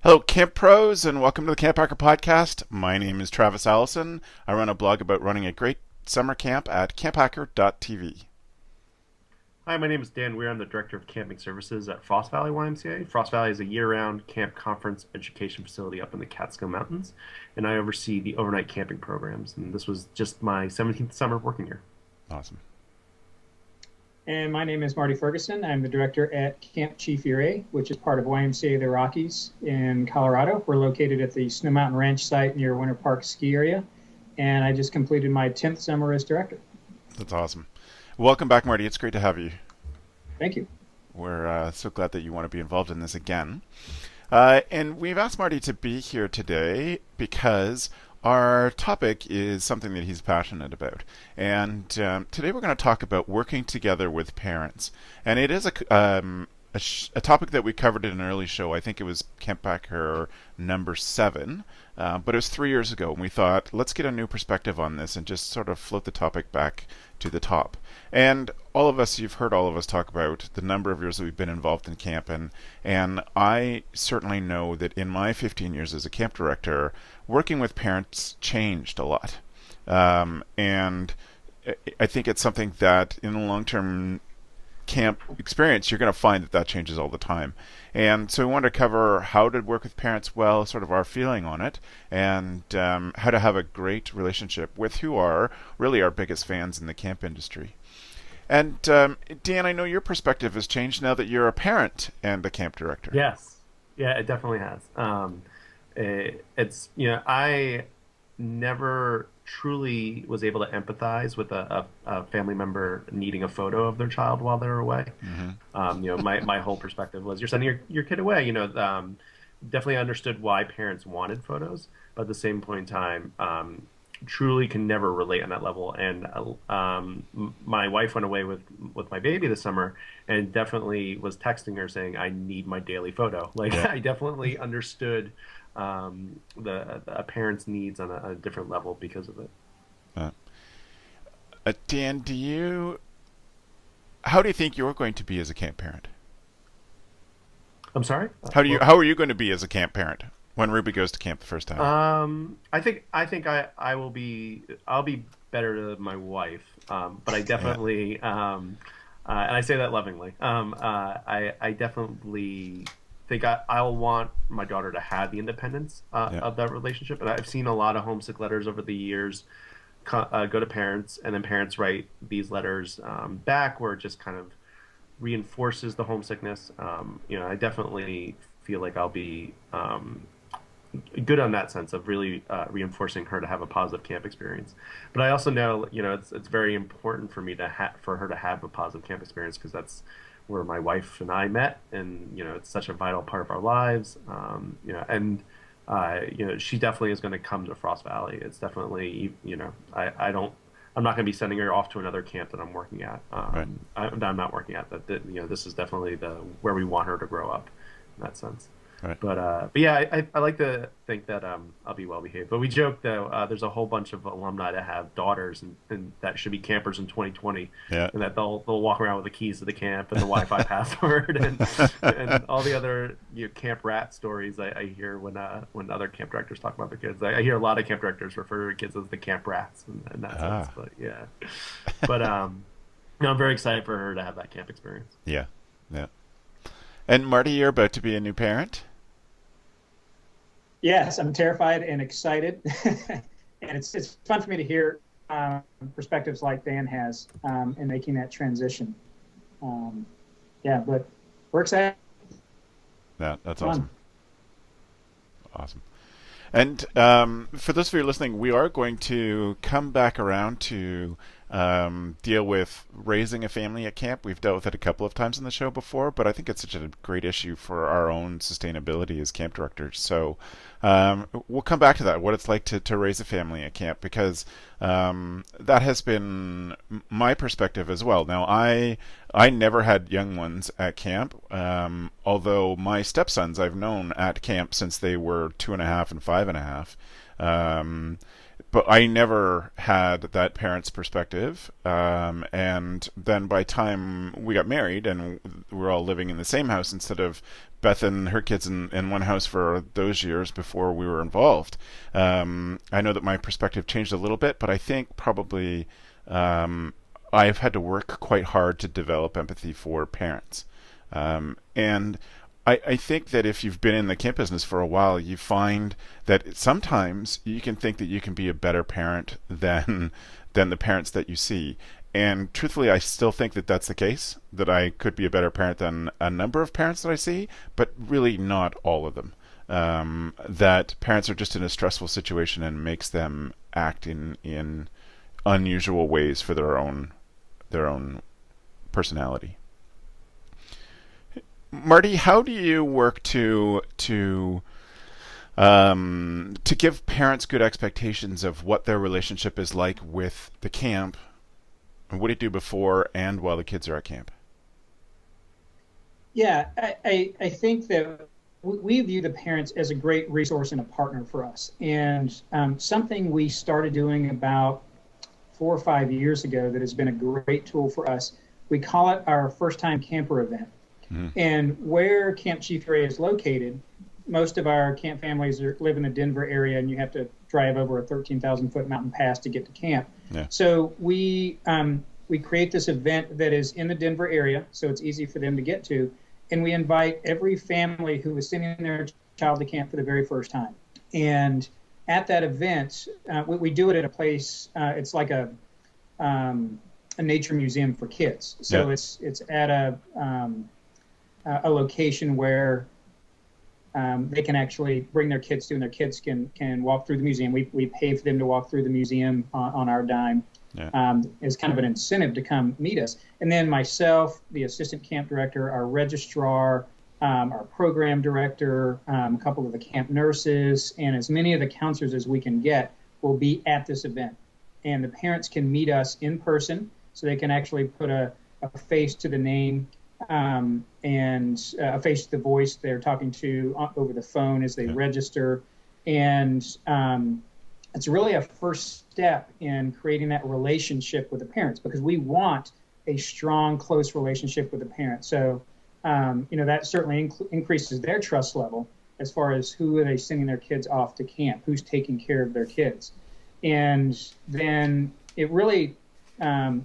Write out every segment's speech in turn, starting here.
Hello, Camp Pros, and welcome to the CampHacker podcast. My name is Travis Allison. I run a blog about running a great summer camp at camphacker.tv. Hi, my name is Dan Weir. I'm the Director of Camping Services at Frost Valley YMCA. Frost Valley is a year-round camp conference education facility up in the Catskill Mountains, and I oversee the overnight camping programs. And this was just my 17th summer working here. Awesome. And my name is Marty Ferguson. I'm the director at Camp Chief Ouray, which is part of YMCA the Rockies in Colorado. We're located at the Snow Mountain Ranch site near Winter Park ski area. And I just completed my 10th summer as director. That's awesome. Welcome back, Marty. It's great to have you. Thank you. We're so glad that you want to be involved in this again. And we've asked Marty to be here today because our topic is something that he's passionate about. And today we're going to talk about working together with parents. And it is a topic that we covered in an early show. I think it was CampHacker number 7, but it was 3 years ago. And we thought, let's get a new perspective on this and just sort of float the topic back to the top. And all of us, you've heard all of us talk about the number of years that we've been involved in camp, and I certainly know that in my 15 years as a camp director, working with parents changed a lot. And I think it's something that in the long-term camp experience, you're going to find that that changes all the time. And so we want to cover how to work with parents well, sort of our feeling on it, and how to have a great relationship with who are really our biggest fans in the camp industry. And Dan, I know your perspective has changed now that you're a parent and a camp director. Yes. Yeah, it definitely has. I never truly was able to empathize with a family member needing a photo of their child while they're away. Mm-hmm. My whole perspective was you're sending your kid away. Definitely understood why parents wanted photos, but at the same point in time, truly can never relate on that level. And my wife went away with my baby this summer, and definitely was texting her saying, "I need my daily photo." Yeah. I definitely understood a parent's needs on a different level because of it. Dan, how do you think you're going to be as a camp parent? I'm sorry. How are you going to be as a camp parent when Ruby goes to camp the first time? I think I'll be better than my wife, but I definitely and I say that lovingly. I definly think I'll want my daughter to have the independence of that relationship. And I've seen a lot of homesick letters over the years go to parents, and then parents write these letters back where it just kind of reinforces the homesickness. I definitely feel like I'll be good on that sense of really reinforcing her to have a positive camp experience. But I also know, it's very important for me for her to have a positive camp experience, because that's where my wife and I met, and it's such a vital part of our lives. She definitely is going to come to Frost Valley. It's definitely, I'm not going to be sending her off to another camp that I'm working at. Right. I'm not working at that. This is definitely where we want her to grow up in that sense. Right. But yeah, I like to think that I'll be well behaved. But we joke though, there's a whole bunch of alumni that have daughters and that should be campers in 2020, Yeah. and that they'll walk around with the keys to the camp and the Wi-Fi password and all the other camp rat stories I hear when other camp directors talk about their kids. I hear a lot of camp directors refer to their kids as the camp rats in that sense. But yeah, but I'm very excited for her to have that camp experience. Yeah. Yeah. And Marty, you're about to be a new parent? Yes, I'm terrified and excited. And it's fun for me to hear perspectives like Dan has in making that transition. But we're excited. Yeah, that's Fun. awesome. Awesome. And for those of you listening, we are going to come back around to deal with raising a family at camp. We've dealt with it a couple of times in the show before, but I think it's such a great issue for our own sustainability as camp directors. So we'll come back to that, what it's like to raise a family at camp, because that has been my perspective as well. Now, I never had young ones at camp, although my stepsons I've known at camp since they were 2.5 and 5.5. but I never had that parent's perspective. And then by the time we got married and we were all living in the same house instead of Beth and her kids in one house for those years before we were involved, I know that my perspective changed a little bit, but I think probably I've had to work quite hard to develop empathy for parents. And I think that if you've been in the camp business for a while, you find that sometimes you can think that you can be a better parent than the parents that you see. And truthfully, I still think that that's the case, that I could be a better parent than a number of parents that I see, but really not all of them. That parents are just in a stressful situation and makes them act in unusual ways for their own personality. Marty, how do you work to give parents good expectations of what their relationship is like with the camp, and what do you do before and while the kids are at camp? Yeah, I think that we view the parents as a great resource and a partner for us. And something we started doing about 4 or 5 years ago that has been a great tool for us, we call it our first time camper event. And where Camp Chief Ouray is located, most of our camp families live in the Denver area, and you have to drive over a 13,000-foot mountain pass to get to camp. Yeah. So we create this event that is in the Denver area, so it's easy for them to get to, and we invite every family who is sending their child to camp for the very first time. And at that event, we do it at a place, it's like a nature museum for kids. So it's at a location where they can actually bring their kids to, and their kids can walk through the museum. We pay for them to walk through the museum on our dime. As kind of an incentive to come meet us. And then myself, the assistant camp director, our registrar, our program director, a couple of the camp nurses, and as many of the counselors as we can get will be at this event. And the parents can meet us in person, so they can actually put a face to the name and a face to the voice they're talking to over the phone as they register. And it's really a first step in creating that relationship with the parents, because we want a strong, close relationship with the parents. So, that certainly increases their trust level as far as who are they sending their kids off to camp, who's taking care of their kids. And then it really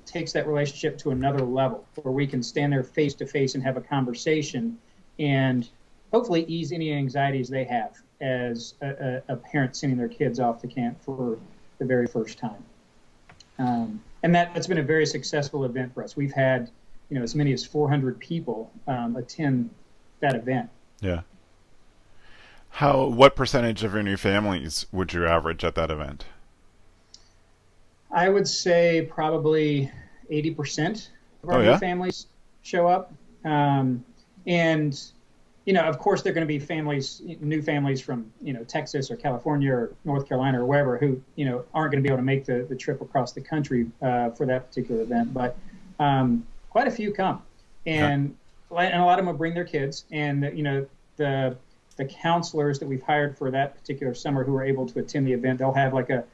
takes that relationship to another level where we can stand there face to face and have a conversation and hopefully ease any anxieties they have as a parent sending their kids off to camp for the very first time. And that's been a very successful event for us. We've had, as many as 400 people attend that event. Yeah. What percentage of your new families would you average at that event? I would say probably 80% of our new families show up. And of course, there are going to be new families from, Texas or California or North Carolina or wherever who, aren't going to be able to make the trip across the country for that particular event. But quite a few come. And a lot of them will bring their kids. And, the counselors that we've hired for that particular summer who are able to attend the event, they'll have like a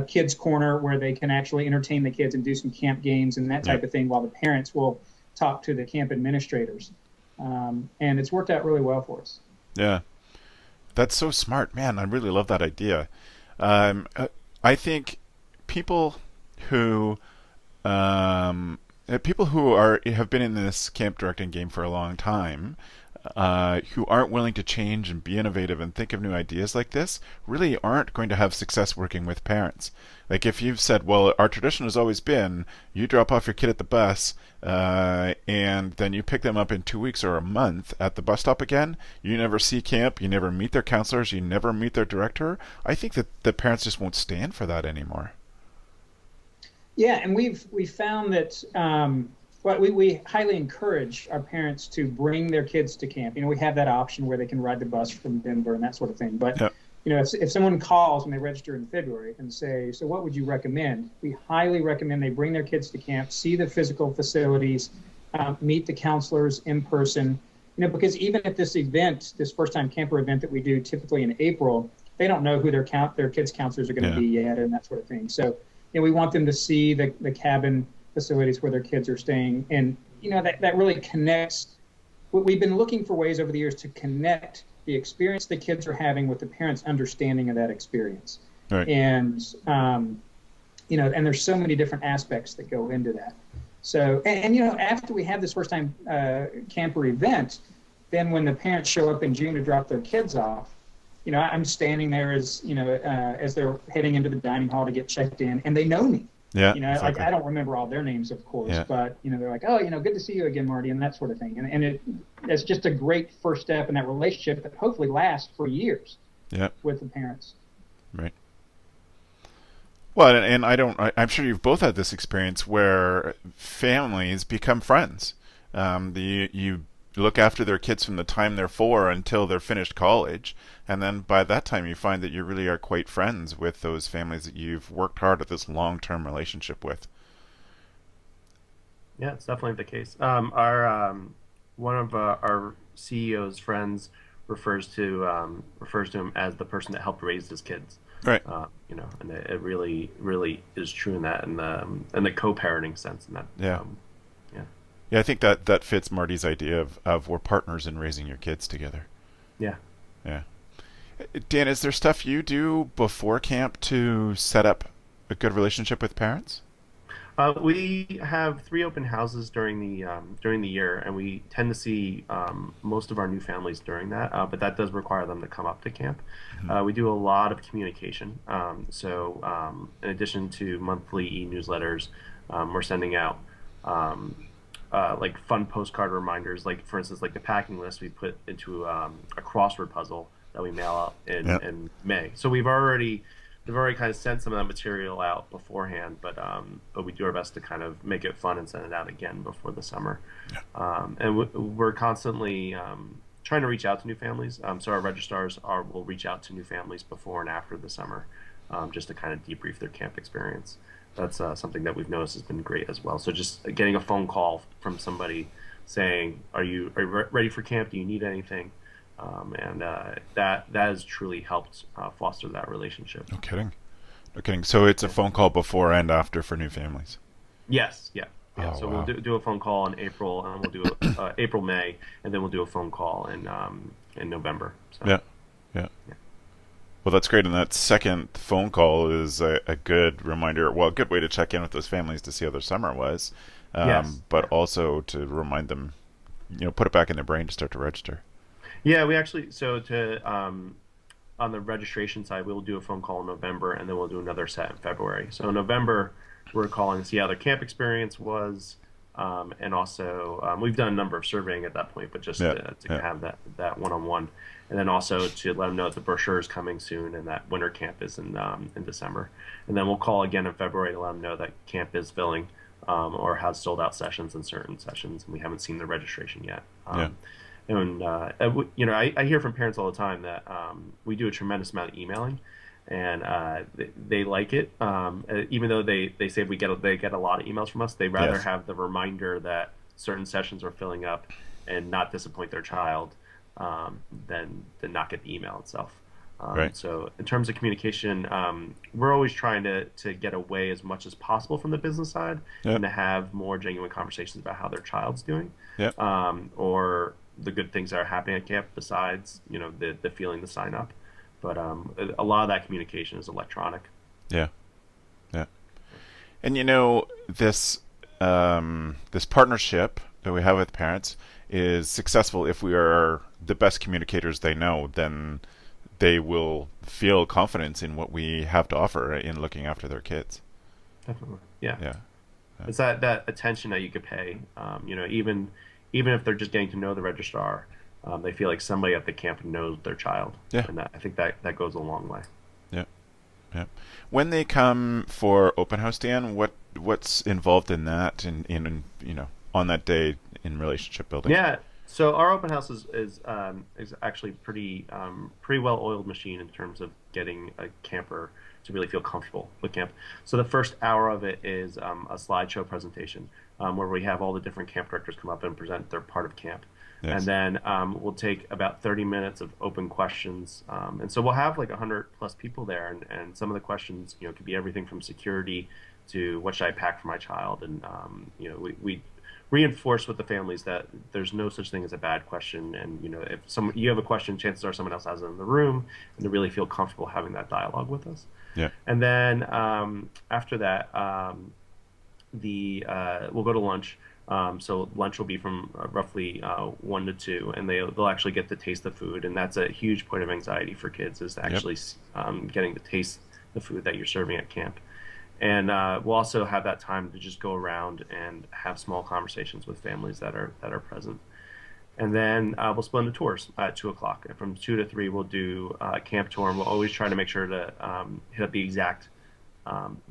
kids corner where they can actually entertain the kids and do some camp games and that type of thing, while the parents will talk to the camp administrators. And it's worked out really well for us. Yeah, that's so smart, man. I really love that idea. I think people who have been in this camp directing game for a long time, who aren't willing to change and be innovative and think of new ideas like this, really aren't going to have success working with parents. Like if you've said, well, our tradition has always been you drop off your kid at the bus and then you pick them up in 2 weeks or a month at the bus stop again, you never see camp, you never meet their counselors, you never meet their director, I think that the parents just won't stand for that anymore. Yeah, and we've found that we highly encourage our parents to bring their kids to camp. We have that option where they can ride the bus from Denver and that sort of thing. But if someone calls when they register in February and say, so what would you recommend? We highly recommend they bring their kids to camp, see the physical facilities, meet the counselors in person. Because even at this event, this first time camper event that we do typically in April, they don't know who their kids counselors are going to be yet, and that sort of thing. So, we want them to see the cabin facilities where their kids are staying, and that really connects. We've been looking for ways over the years to connect the experience the kids are having with the parents' understanding of that experience. Right. And and there's so many different aspects that go into that. So, after we have this first time camper event, then when the parents show up in June to drop their kids off, I'm standing there as they're heading into the dining hall to get checked in, and they know me. Yeah. Like I don't remember all their names, of course, but they're like, oh, good to see you again, Marty, and that sort of thing. And it's just a great first step in that relationship that hopefully lasts for years. Yeah. With the parents. Right. Well, and I'm sure you've both had this experience where families become friends. You look after their kids from the time they're 4 until they're finished college, and then by that time you find that you really are quite friends with those families that you've worked hard at this long-term relationship with. Yeah, it's definitely the case. Our one of our CEO's friends refers to him as the person that helped raise his kids. Right. And it really, really is true in that, in the co-parenting sense. In that. Yeah. Yeah, I think that fits Marty's idea of we're partners in raising your kids together. Yeah. Yeah. Dan, is there stuff you do before camp to set up a good relationship with parents? We have 3 open houses during the year, and we tend to see most of our new families during that. But that does require them to come up to camp. Mm-hmm. We do a lot of communication. So in addition to monthly e-newsletters, we're sending out like fun postcard reminders. Like for instance, like the packing list we put into a crossword puzzle that we mail out in May. So we've already kind of sent some of that material out beforehand, but we do our best to kind of make it fun and send it out again before the summer. Yeah. And we're constantly trying to reach out to new families. So our registrars will reach out to new families before and after the summer, just to kind of debrief their camp experience. That's something that we've noticed has been great as well. So just getting a phone call from somebody saying, "Are you ready for camp? Do you need anything?" And that has truly helped foster that relationship. No kidding. No kidding. So it's a phone call before and after for new families? Yes. Yeah. Oh, so wow. we'll do a phone call in April, and we'll do April, May, and then we'll do a phone call in November. So, yeah. Well, that's great. And that second phone call is a good reminder, well, a good way to check in with those families to see how their summer was, but also to remind them, put it back in their brain to start to register. Yeah, we actually, on the registration side, we'll do a phone call in November, and then we'll do another set in February. So in November, we're calling to see how their camp experience was, and also we've done a number of surveying at that point, but just to have that one-on-one, and then also to let them know that the brochure is coming soon and that winter camp is in December. And then we'll call again in February to let them know that camp is filling or has sold out sessions in certain sessions, and we haven't seen the registration yet. And I hear from parents all the time that we do a tremendous amount of emailing, and they like it. Even though they say they get a lot of emails from us, they rather have the reminder that certain sessions are filling up and not disappoint their child than not get the email itself. Right. So in terms of communication, we're always trying to get away as much as possible from the business side and to have more genuine conversations about how their child's doing, or the good things that are happening at camp besides the feeling to sign up. But a lot of that communication is electronic. Yeah. And this this partnership that we have with parents is successful if we are the best communicators they know. Then they will feel confidence in what we have to offer in looking after their kids. Definitely. Yeah. It's that attention that you could pay. Even if they're just getting to know the registrar, they feel like somebody at the camp knows their child. Yeah. And I think that goes a long way. Yeah. When they come for open house, Dan, what's involved in that in on that day in relationship building? Yeah. So our open house is actually pretty well oiled machine in terms of getting a camper to really feel comfortable with camp. So the first hour of it is a slideshow presentation where we have all the different camp directors come up and present their part of camp. Yes. And then we'll take about 30 minutes of open questions. And so we'll have like 100 plus people there. And some of the questions, could be everything from security to what should I pack for my child. And, we reinforce with the families that there's no such thing as a bad question. And, if you have a question, chances are someone else has it in the room, and to really feel comfortable having that dialogue with us. Yeah. And then after that, we'll go to lunch. So lunch will be from roughly 1 to 2, and they'll actually get to taste the food, and that's a huge point of anxiety for kids, is actually getting to taste the food that you're serving at camp. And we'll also have that time to just go around and have small conversations with families that are present. And then we'll split into tours at 2 o'clock. And from 2 to 3, we'll do a camp tour, and we'll always try to make sure to hit up the exact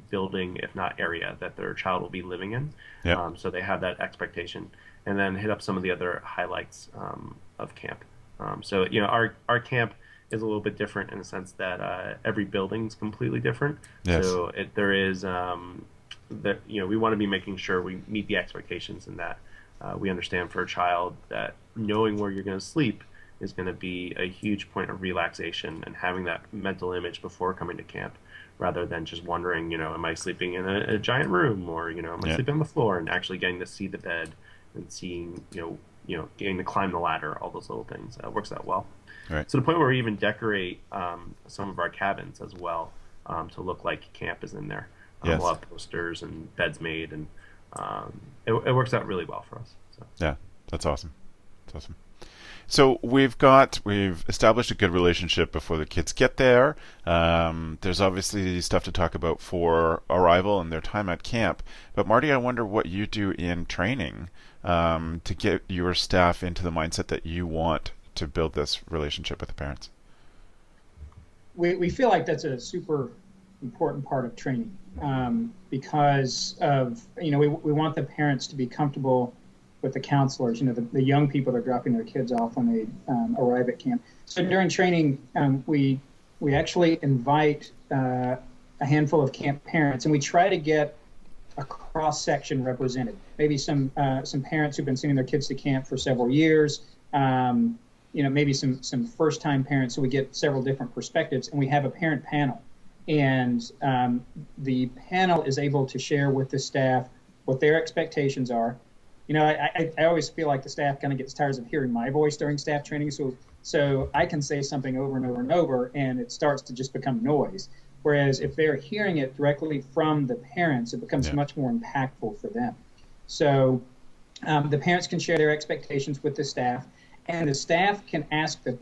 building, if not area, that their child will be living in. Yep. So they have that expectation. And then hit up some of the other highlights of camp. So, our camp is a little bit different in the sense that every building is completely different. Yes. So there is, we want to be making sure we meet the expectations, and that we understand for a child that knowing where you're going to sleep is going to be a huge point of relaxation, and having that mental image before coming to camp, rather than just wondering, am I sleeping in a giant room, or, am I sleeping on the floor, and actually getting to see the bed and seeing, getting to climb the ladder, all those little things. Works out well. Right. To the point where we even decorate some of our cabins as well to look like camp is in there. Yes. We'll have posters and beds made, and it works out really well for us. So. Yeah, that's awesome. That's awesome. So we've established a good relationship before the kids get there. There's obviously stuff to talk about for arrival and their time at camp. But Marty, I wonder what you do in training to get your staff into the mindset that you want to build this relationship with the parents. We feel like that's a super important part of training because of, we want the parents to be comfortable with the counselors, the young people that are dropping their kids off when they arrive at camp. So during training, we actually invite a handful of camp parents, and we try to get a cross-section represented. Maybe some parents who've been sending their kids to camp for several years, maybe some first-time parents, so we get several different perspectives, and we have a parent panel. And the panel is able to share with the staff what their expectations are. I always feel like the staff kind of gets tired of hearing my voice during staff training, so I can say something over and over and over, and it starts to just become noise. Whereas if they're hearing it directly from the parents, it becomes much more impactful for them. So the parents can share their expectations with the staff, and the staff can ask the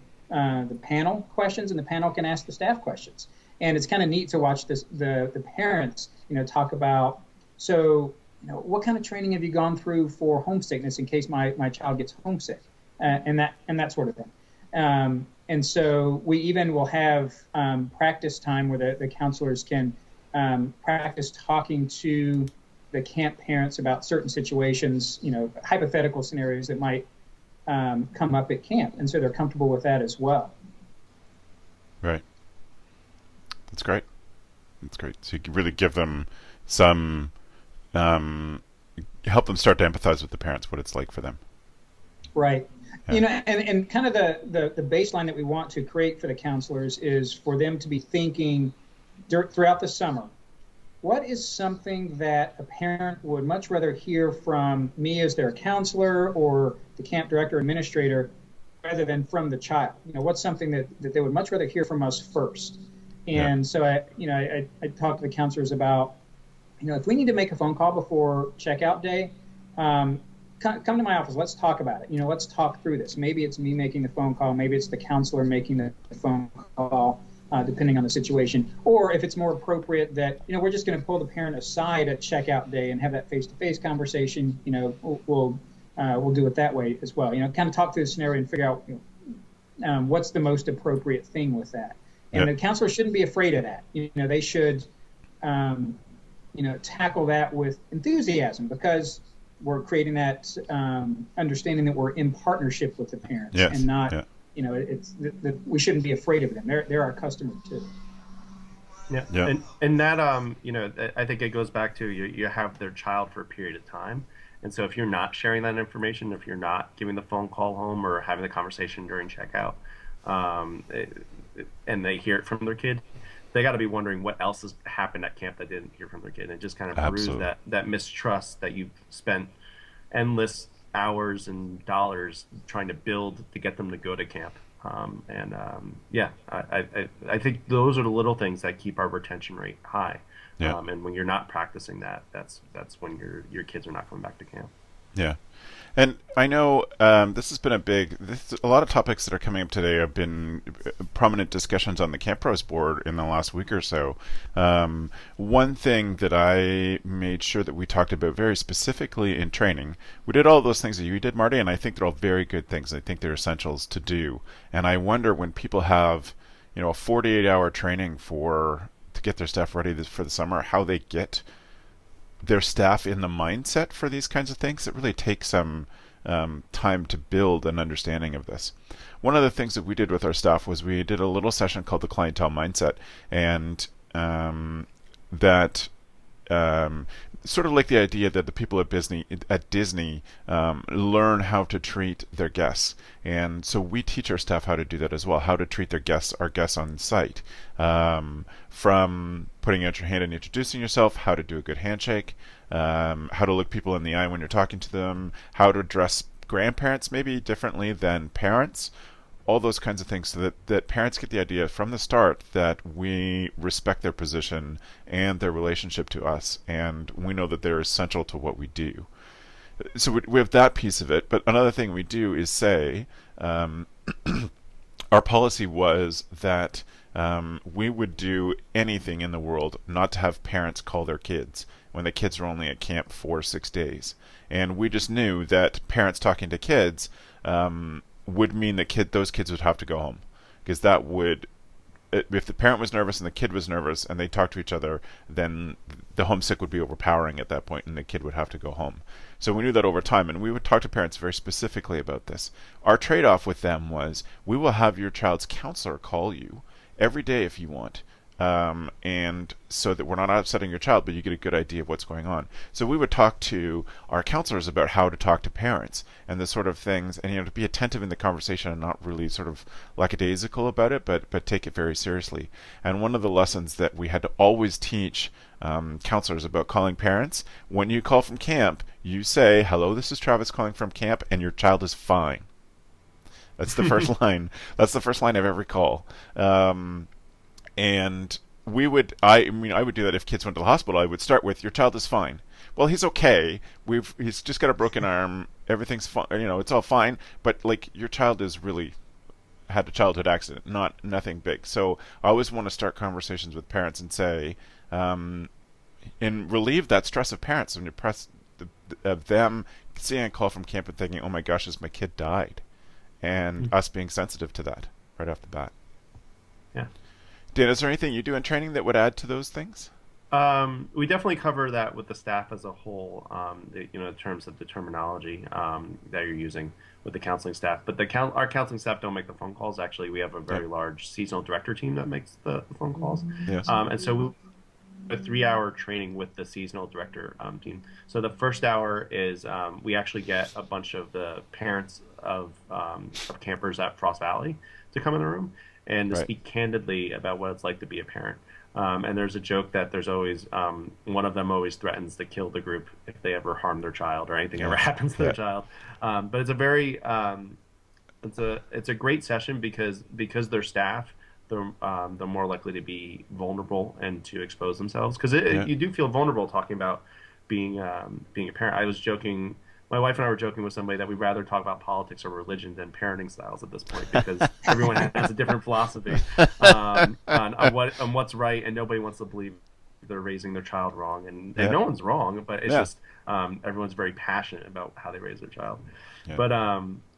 panel questions, and the panel can ask the staff questions. And it's kind of neat to watch the parents, talk about, so, what kind of training have you gone through for homesickness in case my child gets homesick, and that sort of thing. And so we even will have practice time where the counselors can practice talking to the camp parents about certain situations, hypothetical scenarios that might come up at camp, and so they're comfortable with that as well. Right. That's great. That's great. So you can really give them some, help them start to empathize with the parents, what it's like for them. Right. Yeah. And kind of the baseline that we want to create for the counselors is for them to be thinking throughout the summer, what is something that a parent would much rather hear from me as their counselor or the camp director administrator rather than from the child? What's something that they would much rather hear from us first? And so I talk to the counselors about, if we need to make a phone call before checkout day, come to my office. Let's talk about it. Let's talk through this. Maybe it's me making the phone call. Maybe it's the counselor making the phone call, depending on the situation. Or if it's more appropriate that, we're just going to pull the parent aside at checkout day and have that face-to-face conversation, we'll do it that way as well. Kind of talk through the scenario and figure out what's the most appropriate thing with that. And the counselor shouldn't be afraid of that. They should, tackle that with enthusiasm, because we're creating that understanding that we're in partnership with the parents, and not, it's we shouldn't be afraid of them. They're our customer too. Yeah, Yeah. and that I think it goes back to you have their child for a period of time, and so if you're not sharing that information, if you're not giving the phone call home or having the conversation during checkout, and they hear it from their kid, they got to be wondering what else has happened at camp that didn't hear from their kid, and it just kind of brews Absolutely. that mistrust that you've spent endless hours and dollars trying to build to get them to go to camp. Yeah, I think those are the little things that keep our retention rate high. Yeah. And when you're not practicing that, that's when your kids are not coming back to camp. Yeah. And I know this has been a lot of topics that are coming up today have been prominent discussions on the Camp Pros board in the last week or so. One thing that I made sure that we talked about very specifically in training, we did all those things that you did, Marty, and I think they're all very good things. I think they're essentials to do. And I wonder when people have, a 48-hour training to get their staff ready for the summer, how they get their staff in the mindset for these kinds of things. It really takes some time to build an understanding of this. One of the things that we did with our staff was we did a little session called the clientele mindset, and that sort of like the idea that the people at Disney learn how to treat their guests, and so we teach our staff how to do that as well, how to treat our guests on site, from putting out your hand and introducing yourself, how to do a good handshake, how to look people in the eye when you're talking to them, how to address grandparents maybe differently than parents, all those kinds of things, so that parents get the idea from the start that we respect their position and their relationship to us, and we know that they're essential to what we do. So we have that piece of it, but another thing we do is say, our policy was that we would do anything in the world not to have parents call their kids when the kids are only at camp 4 or 6 days. And we just knew that parents talking to kids would mean that those kids would have to go home, because that would, if the parent was nervous and the kid was nervous and they talked to each other, then the homesick would be overpowering at that point and the kid would have to go home. So we knew that over time, and we would talk to parents very specifically about this. Our trade-off with them was, we will have your child's counselor call you every day if you want, and so that we're not upsetting your child, but you get a good idea of what's going on. So we would talk to our counselors about how to talk to parents and the sort of things, and to be attentive in the conversation and not really sort of lackadaisical about it, but take it very seriously. And one of the lessons that we had to always teach counselors about calling parents: when you call from camp, you say, "Hello, this is Travis calling from camp, and your child is fine." That's the first line. That's the first line of every call. And I would do that if kids went to the hospital. I would start with, "Your child is fine." "Well, he's okay. He's just got a broken arm. Everything's fine. It's all fine. But like, your child is really had a childhood accident, nothing big." So I always want to start conversations with parents and say, and relieve that stress of parents when you of them seeing a call from camp and thinking, "Oh my gosh, my kid died," and us being sensitive to that right off the bat. Yeah. Dan, is there anything you do in training that would add to those things? We definitely cover that with the staff as a whole, in terms of the terminology that you're using with the counseling staff. But our counseling staff don't make the phone calls. Actually, we have a very large seasonal director team that makes the phone calls. Yes. And so a 3-hour training with the seasonal director team. So the first hour is we actually get a bunch of the parents of campers at Frost Valley to come in the room and to speak candidly about what it's like to be a parent. And there's a joke that there's always one of them always threatens to kill the group if they ever harm their child or anything ever happens to their child. But it's a very it's a great session because their staff, they're more likely to be vulnerable and to expose themselves, because you do feel vulnerable talking about being a parent. I was joking. My wife and I were joking with somebody that we'd rather talk about politics or religion than parenting styles at this point, because everyone has a different philosophy on what's right, and nobody wants to believe they're raising their child wrong, and no one's wrong, but it's just everyone's very passionate about how they raise their child. But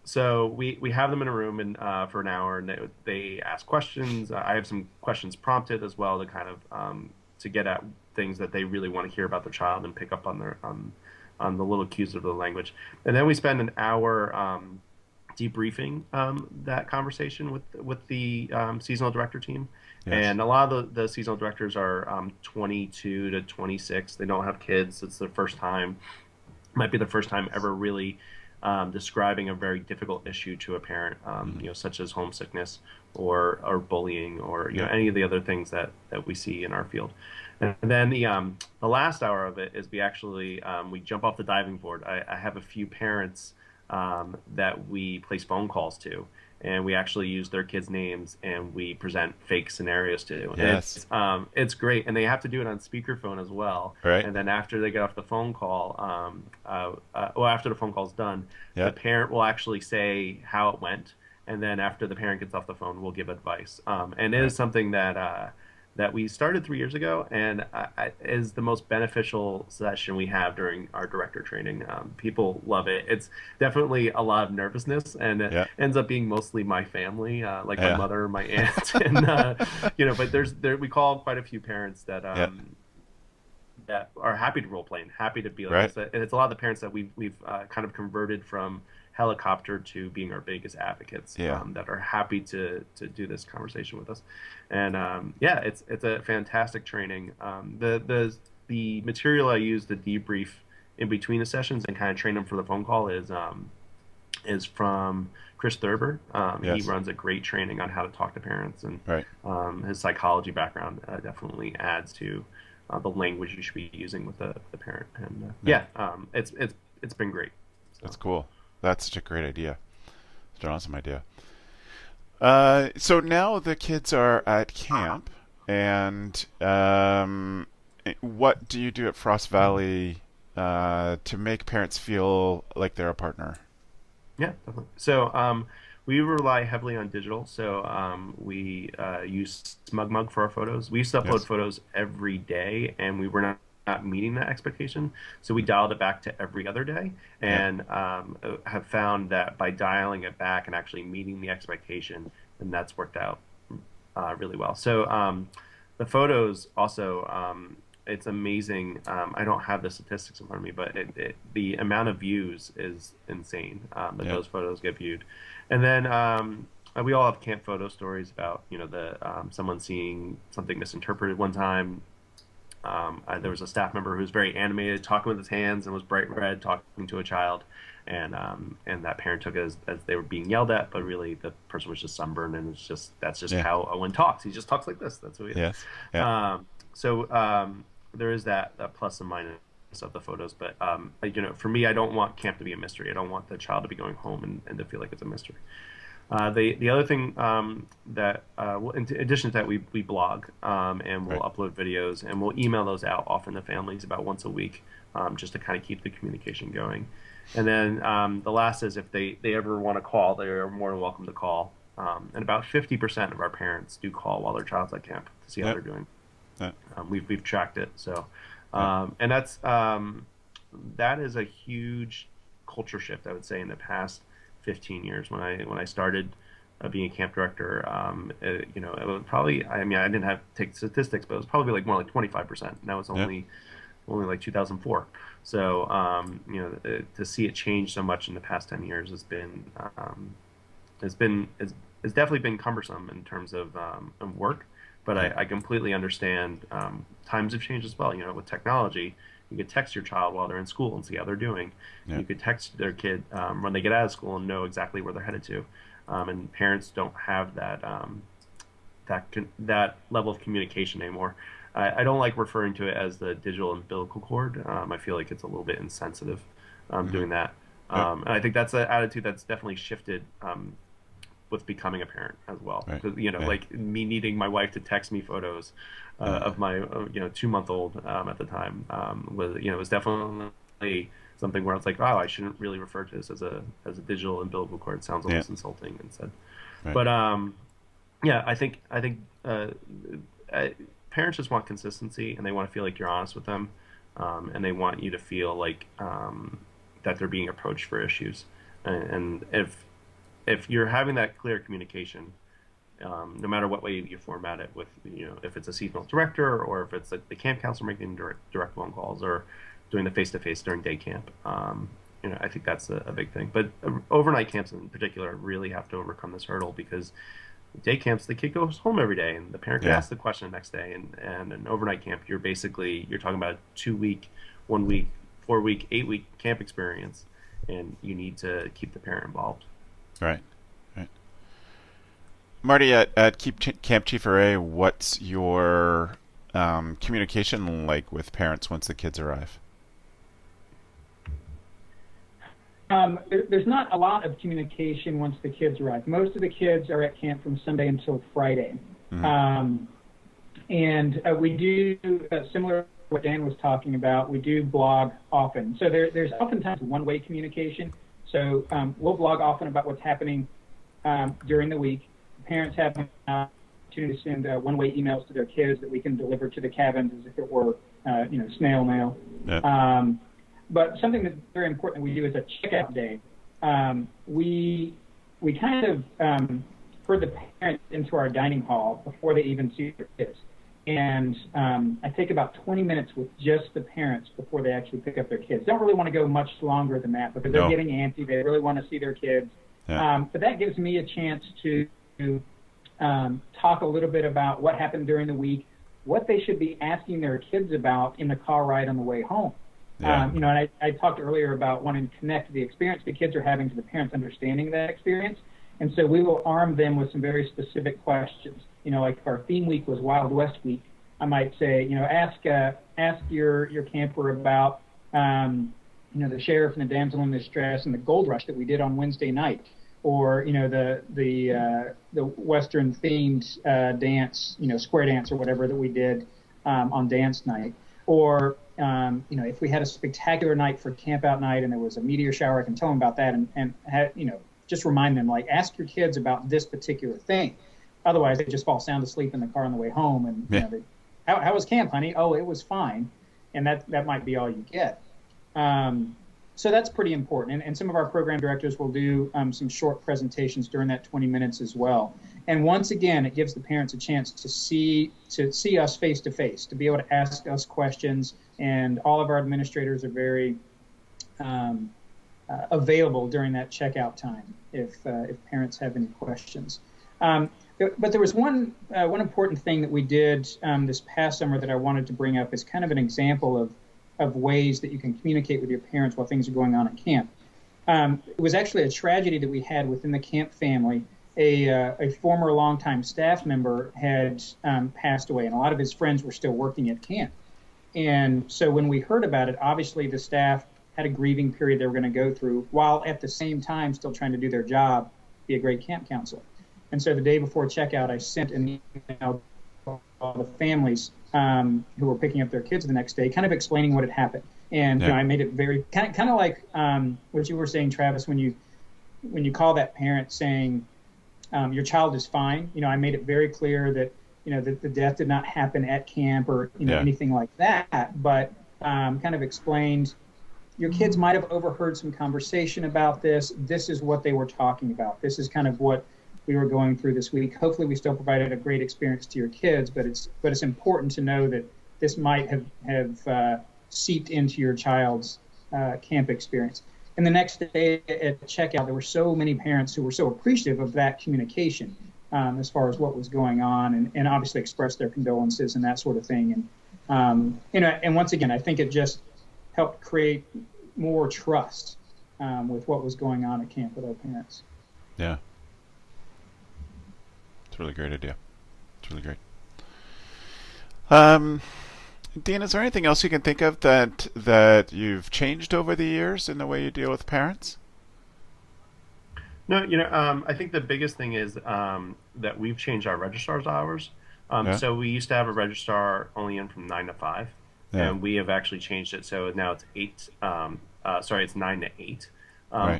so we have them in a room and for an hour, and they ask questions. I have some questions prompted as well to kind of to get at things that they really want to hear about their child and pick up on their on the little cues of the language. And then we spend an hour debriefing that conversation with the seasonal director team. Yes. And a lot of the seasonal directors are 22 to 26. They don't have kids. It's their first time. Might be the first time ever really describing a very difficult issue to a parent, such as homesickness or bullying or Yeah. any of the other things that we see in our field. And then the last hour of it is we actually we jump off the diving board. I have a few parents that we place phone calls to, and we actually use their kids' names and we present fake scenarios to. And Yes. it's great, and they have to do it on speakerphone as well. Right. And then after they get off the phone call, well, after the phone call's done, Yeah. the parent will actually say how it went, and then after the parent gets off the phone, we'll give advice. And it Right. is something that we started 3 years ago, and is the most beneficial session we have during our director training. People love it. It's definitely a lot of nervousness, and it Yeah. ends up being mostly my family, like my Yeah. mother, my aunt, and but we call quite a few parents that Yeah. that are happy to role play and happy to be like Right. this. And it's a lot of the parents that we've kind of converted from helicopter to being our biggest advocates, Yeah. that are happy to do this conversation with us. And yeah, it's a fantastic training. The material I use to debrief in between the sessions and kind of train them for the phone call is from Chris Thurber. He Yes. runs a great training on how to talk to parents, and Right. his psychology background definitely adds to the language you should be using with the parent. And Yeah. it's been great. So, That's cool. That's such a great idea. Such an awesome idea. So now the kids are at camp, and what do you do at Frost Valley to make parents feel like they're a partner? yeah, definitely. So we rely heavily on digital. So we use SmugMug for our photos. We used to upload Yes. photos every day, and we were not meeting that expectation. So we dialed it back to every other day, and have found that by dialing it back and actually meeting the expectation, then that's worked out really well. So the photos also, it's amazing. I don't have the statistics in front of me, but the amount of views is insane that Yeah. those photos get viewed. And then we all have camp photo stories about someone seeing something misinterpreted one time. There was a staff member who was very animated, talking with his hands, and was bright red, talking to a child, and that parent took it as they were being yelled at, but really the person was just sunburned, and that's just Yeah. how Owen talks. He just talks like this. That's who he is. Yes. Yeah. So there is that plus and minus of the photos, but for me, I don't want camp to be a mystery. I don't want the child to be going home and to feel like it's a mystery. The other thing in addition to that, we blog, and we'll Right. upload videos, and we'll email those out often to families about once a week, just to kind of keep the communication going. And then the last is if they ever want to call, they are more than welcome to call. And about 50% of our parents do call while their child's at camp to see how Yep. they're doing. Yeah. We've tracked it, so Yeah. and that is a huge culture shift, I would say, in the past 15 years. When I started being a camp director, it was probably, I mean, I didn't take statistics, but it was probably like more like 25%. And that was only like 2004. So to see it change so much in the past 10 years has definitely been cumbersome in terms of work. But I completely understand. Times have changed as well. With technology, you could text your child while they're in school and see how they're doing. Yeah. You could text their kid when they get out of school and know exactly where they're headed to. And parents don't have that level of communication anymore. I don't like referring to it as the digital umbilical cord. I feel like it's a little bit insensitive doing that. And I think that's an attitude that's definitely shifted with becoming a parent as well. Right. 'Cause, Yeah. like me needing my wife to text me photos of my 2-month-old at the time was definitely something where I was like, oh, I shouldn't really refer to this as a digital umbilical cord. It sounds almost insulting instead. Right. But yeah, I think parents just want consistency, and they want to feel like you're honest with them, and they want you to feel like that they're being approached for issues. And if you're having that clear communication, no matter what way you format it, with if it's a seasonal director or if it's the camp counselor making direct phone calls or doing the face-to-face during day camp, I think that's a big thing. But overnight camps in particular really have to overcome this hurdle because Day camps, the kid goes home every day, and the parent can Yeah. ask the question the next day. And an overnight camp, you're talking about a 2 week, 1 week, 4 week, 8 week camp experience, and you need to keep the parent involved. Right. Right. Marty, at Camp Chief Ouray, what's your communication like with parents once the kids arrive? There's not a lot of communication once the kids arrive. Most of the kids are at camp from Sunday until Friday. Mm-hmm. And we do, similar to what Dan was talking about, we do blog often. So there's oftentimes one-way communication. So we'll blog often about what's happening during the week. Parents have an opportunity to send one-way emails to their kids that we can deliver to the cabins as if it were, snail mail. Yeah. But something that's very important that we do is a checkout day. We kind of herd the parents into our dining hall before they even see their kids. And I take about 20 minutes with just the parents before they actually pick up their kids. Don't really want to go much longer than that because they're getting antsy. They really want to see their kids. Yeah. But that gives me a chance to talk a little bit about what happened during the week, what they should be asking their kids about in the car ride on the way home. Yeah. And I talked earlier about wanting to connect the experience the kids are having to the parents understanding that experience. And so we will arm them with some very specific questions. Like if our theme week was Wild West week, I might say, ask your camper about, the sheriff and the damsel in distress and the gold rush that we did on Wednesday night, or the Western themed dance, square dance or whatever that we did on dance night, or if we had a spectacular night for camp out night and there was a meteor shower, I can tell them about that and just remind them, like, ask your kids about this particular thing. Otherwise, they just fall sound asleep in the car on the way home. And how was camp, honey? Oh, it was fine. And that might be all you get. So that's pretty important. And some of our program directors will do some short presentations during that 20 minutes as well. And once again, it gives the parents a chance to see us face to face, to be able to ask us questions. And all of our administrators are very available during that checkout time if parents have any questions. But there was one important thing that we did this past summer that I wanted to bring up as kind of an example of ways that you can communicate with your parents while things are going on at camp. It was actually a tragedy that we had within the camp family. A former longtime staff member had passed away, and a lot of his friends were still working at camp. And so when we heard about it, obviously the staff had a grieving period they were going to go through, while at the same time still trying to do their job, be a great camp counselor. And so the day before checkout, I sent an email to all the families who were picking up their kids the next day, kind of explaining what had happened. And I made it very kind of like what you were saying, Travis, when you call that parent saying your child is fine. I made it very clear that that the death did not happen at camp or anything like that, but kind of explained your kids might have overheard some conversation about this. This is what they were talking about. This is kind of what we were going through this week. Hopefully we still provided a great experience to your kids, but it's important to know that this might have seeped into your child's camp experience. And the next day at checkout, there were so many parents who were so appreciative of that communication as far as what was going on, and obviously expressed their condolences and that sort of thing. And and once again, I think it just helped create more trust with what was going on at camp with our parents. Yeah. It's a really great idea. It's really great. Dean, is there anything else you can think of that you've changed over the years in the way you deal with parents? No, I think the biggest thing is that we've changed our registrar's hours. So we used to have a registrar only in from 9 to 5, and we have actually changed it. So now it's it's 9 to 8,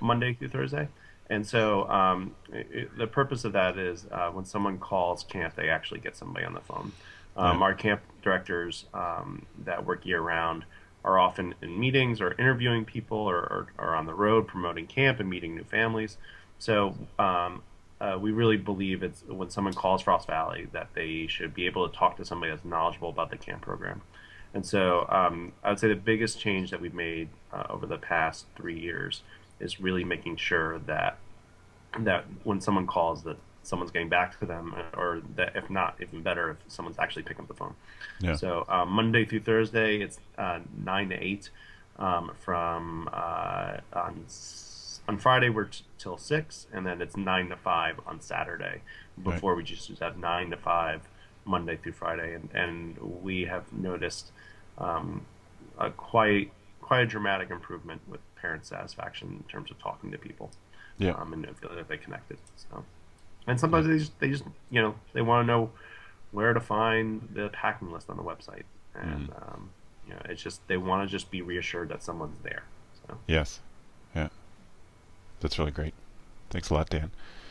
Monday through Thursday. And so the purpose of that is when someone calls camp, they actually get somebody on the phone. Our camp directors that work year-round are often in meetings or interviewing people or on the road promoting camp and meeting new families. So we really believe it's when someone calls Frost Valley that they should be able to talk to somebody that's knowledgeable about the camp program. And so I would say the biggest change that we've made over the past 3 years is really making sure that when someone calls, that someone's getting back to them, or that if not, even better, if someone's actually picking up the phone. Yeah. So Monday through Thursday, it's 9 to 8. On Friday we're till 6, and then it's 9 to 5 on Saturday. Before we just have 9 to 5 Monday through Friday, and we have noticed quite a dramatic improvement with parent satisfaction in terms of talking to people, and feeling that they connected. So, and sometimes they just they want to know where to find the packing list on the website, and it's just they want to just be reassured that someone's there. So. Yes, yeah, that's really great. Thanks a lot, Dan.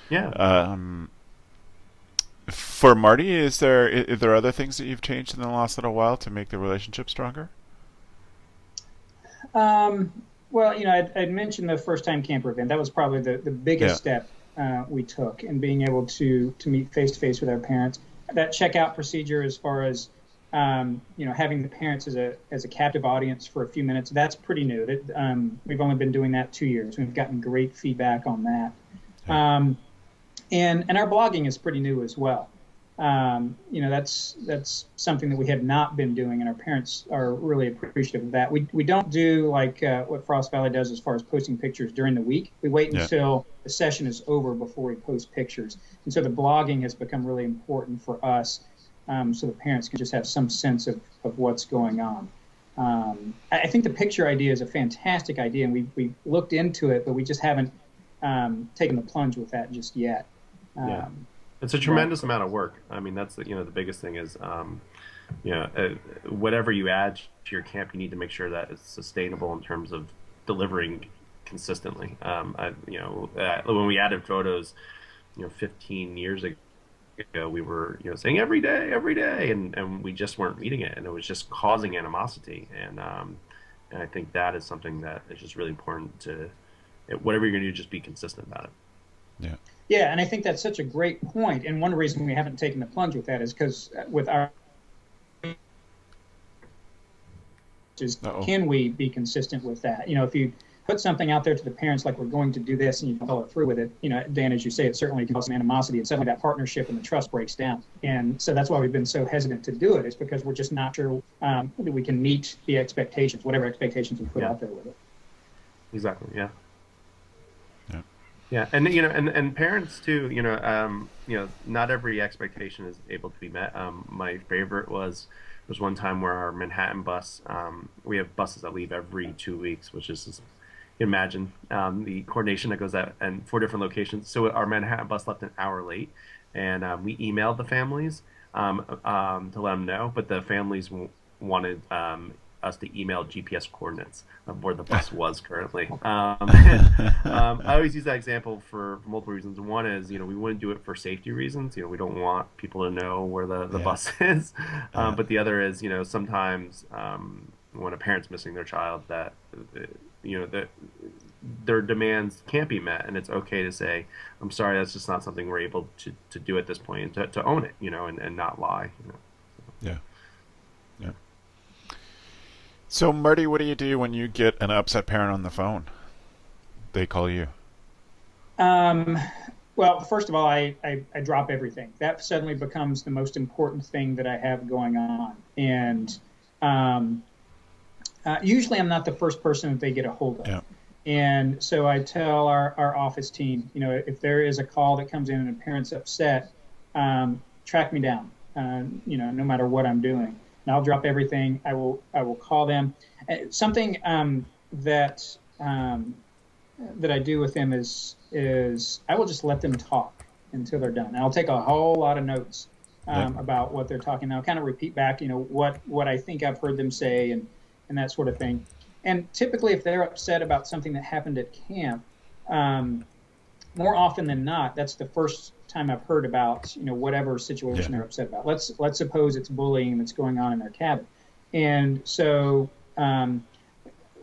Yeah. For Marty, is there other things that you've changed in the last little while to make the relationship stronger? Well, I'd mentioned the first time camper event. That was probably the biggest step we took in being able to meet face to face with our parents. That checkout procedure, as far as having the parents as a captive audience for a few minutes, that's pretty new. We've only been doing that 2 years. We've gotten great feedback on that. Yeah. And our blogging is pretty new as well. That's something that we had not been doing, and our parents are really appreciative of that. We don't do like what Frost Valley does as far as posting pictures during the week. We wait until the session is over before we post pictures. And so the blogging has become really important for us, so the parents can just have some sense of what's going on. I think the picture idea is a fantastic idea, and we looked into it, but we just haven't taken the plunge with that just yet. It's a tremendous amount of work. I mean, that's the biggest thing is, whatever you add to your camp, you need to make sure that it's sustainable in terms of delivering consistently. When we added photos, 15 years ago, we were saying every day, and we just weren't meeting it, and it was just causing animosity. And I think that is something that is just really important to, whatever you're going to do, just be consistent about it. Yeah. Yeah, and I think that's such a great point. And one reason we haven't taken the plunge with that is because with our can we be consistent with that? If you put something out there to the parents like we're going to do this and you follow through with it, Dan, as you say, it certainly can cause some animosity, and suddenly that partnership and the trust breaks down. And so that's why we've been so hesitant to do it, is because we're just not sure that we can meet the expectations, whatever expectations we put out there with it. Exactly, yeah. Yeah, and and parents too. Not every expectation is able to be met. My favorite was one time where our Manhattan bus. We have buses that leave every 2 weeks, which is, imagine the coordination that goes out and 4 different locations. So our Manhattan bus left an hour late, and we emailed the families to let them know, but the families wanted us to email GPS coordinates of where the bus was currently. I always use that example for multiple reasons. One is, we wouldn't do it for safety reasons. We don't want people to know where the bus is. But the other is, sometimes when a parent's missing their child, that that their demands can't be met, and it's okay to say, I'm sorry, that's just not something we're able to do at this point, and to own it, and not lie. Yeah. So, Marty, what do you do when you get an upset parent on the phone? They call you. Well, first of all, I drop everything. That suddenly becomes the most important thing that I have going on. And usually I'm not the first person that they get a hold of. Yeah. And so I tell our office team, if there is a call that comes in and a parent's upset, track me down, no matter what I'm doing. And I'll drop everything. I will call them. Something that I do with them is I will just let them talk until they're done. And I'll take a whole lot of notes about what they're talking. I'll kind of repeat back, what I think I've heard them say and that sort of thing. And typically, if they're upset about something that happened at camp, more often than not, that's the first time I've heard about whatever situation they're upset about. Let's suppose it's bullying that's going on in their cabin, and so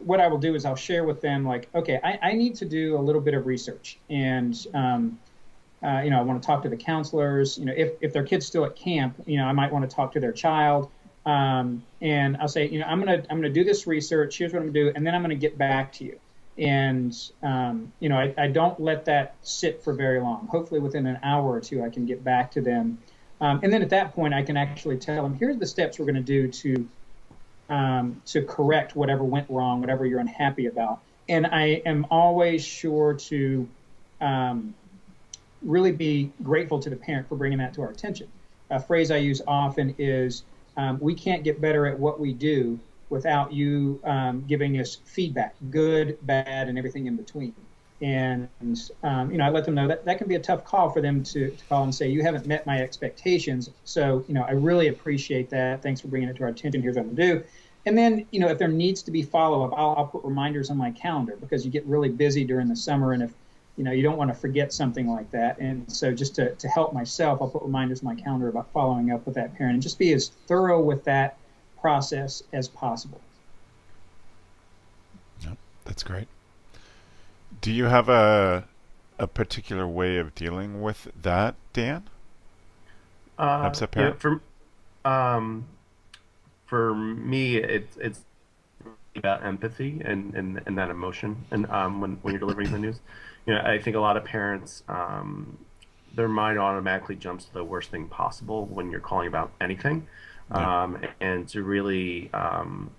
what I will do is I'll share with them, like, okay, I need to do a little bit of research, and I want to talk to the counselors. If their kid's still at camp, I might want to talk to their child, and I'll say, I'm gonna do this research. Here's what I'm gonna do, and then I'm gonna get back to you. And, I don't let that sit for very long. Hopefully within an hour or two, I can get back to them. And then at that point, I can actually tell them, here's the steps we're going to do to correct whatever went wrong, whatever you're unhappy about. And I am always sure to really be grateful to the parent for bringing that to our attention. A phrase I use often is, we can't get better at what we do without you giving us feedback, good, bad, and everything in between. And, I let them know that can be a tough call for them to call and say, you haven't met my expectations. So, I really appreciate that. Thanks for bringing it to our attention. Here's what I'm going to do. And then, if there needs to be follow-up, I'll put reminders on my calendar, because you get really busy during the summer. And if, you don't want to forget something like that. And so just to help myself, I'll put reminders on my calendar about following up with that parent and just be as thorough with that process as possible. Yep, that's great. Do you have a particular way of dealing with that, Dan? Upset parent? For me, it's about empathy and that emotion, and when you're delivering the news, I think a lot of parents, their mind automatically jumps to the worst thing possible when you're calling about anything. And to really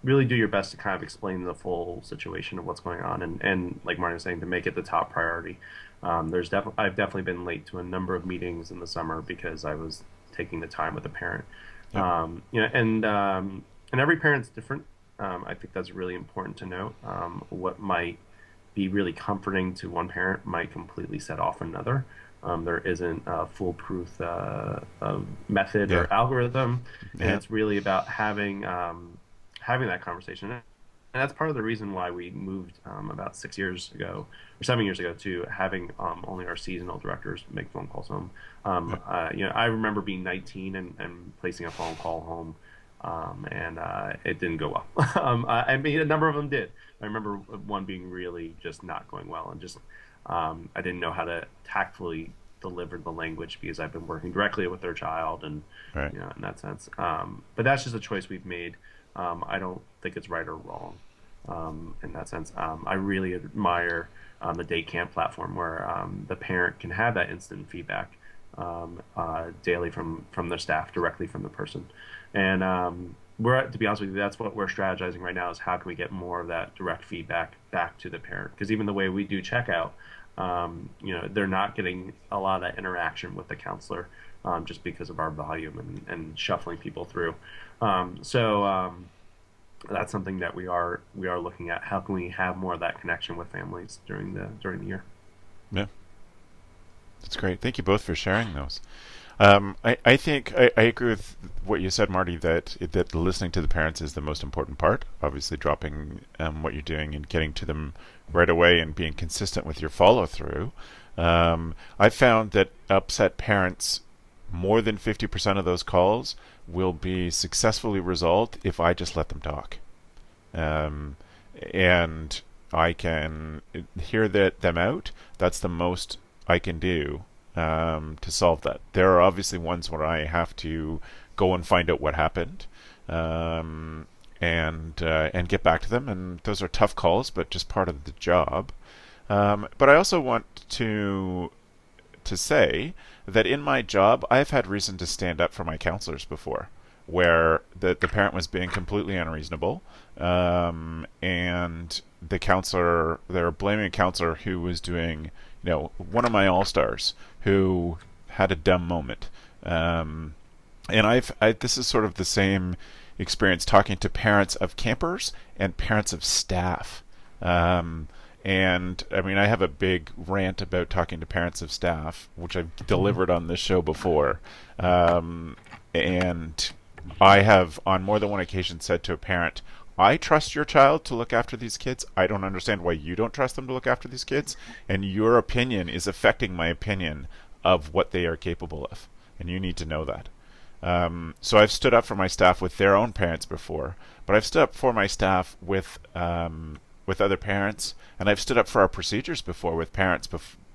do your best to kind of explain the full situation of what's going on, and like Marty was saying, to make it the top priority. I've definitely been late to a number of meetings in the summer because I was taking the time with the parent. And every parent's different. I think that's really important to note. What might be really comforting to one parent might completely set off another. There isn't a foolproof method or algorithm, and it's really about having that conversation. And that's part of the reason why we moved about 7 years ago to having only our seasonal directors make phone calls home. I remember being 19 and placing a phone call home, and it didn't go well. I mean, a number of them did. I remember one being really just not going well, and just I didn't know how to tactfully deliver the language because I've been working directly with their child, and in that sense. But that's just a choice we've made. I don't think it's right or wrong in that sense. I really admire the day camp platform where the parent can have that instant feedback daily from their staff, directly from the person. And to be honest with you, that's what we're strategizing right now, is how can we get more of that direct feedback back to the parent? Because even the way we do checkout, they're not getting a lot of that interaction with the counselor just because of our volume and shuffling people through. So that's something that we are looking at. How can we have more of that connection with families during the year? Yeah, that's great. Thank you both for sharing those. I think I agree with what you said, Marty, that listening to the parents is the most important part. Obviously, dropping what you're doing and getting to them right away and being consistent with your follow-through. I found that upset parents, more than 50% of those calls will be successfully resolved if I just let them talk. And I can hear them out. That's the most I can do to solve that. There are obviously ones where I have to go and find out what happened, and get back to them, and those are tough calls, but just part of the job. But I also want to say that in my job, I've had reason to stand up for my counselors before, where the parent was being completely unreasonable, and the counselor, they were blaming a counselor who was doing, one of my all-stars who had a dumb moment. And this is sort of the same experience talking to parents of campers and parents of staff. And I mean, I have a big rant about talking to parents of staff, which I've delivered on this show before. And I have on more than one occasion said to a parent, I trust your child to look after these kids. I don't understand why you don't trust them to look after these kids. And your opinion is affecting my opinion of what they are capable of. And you need to know that. So I've stood up for my staff with their own parents before, but I've stood up for my staff with other parents, and I've stood up for our procedures before with parents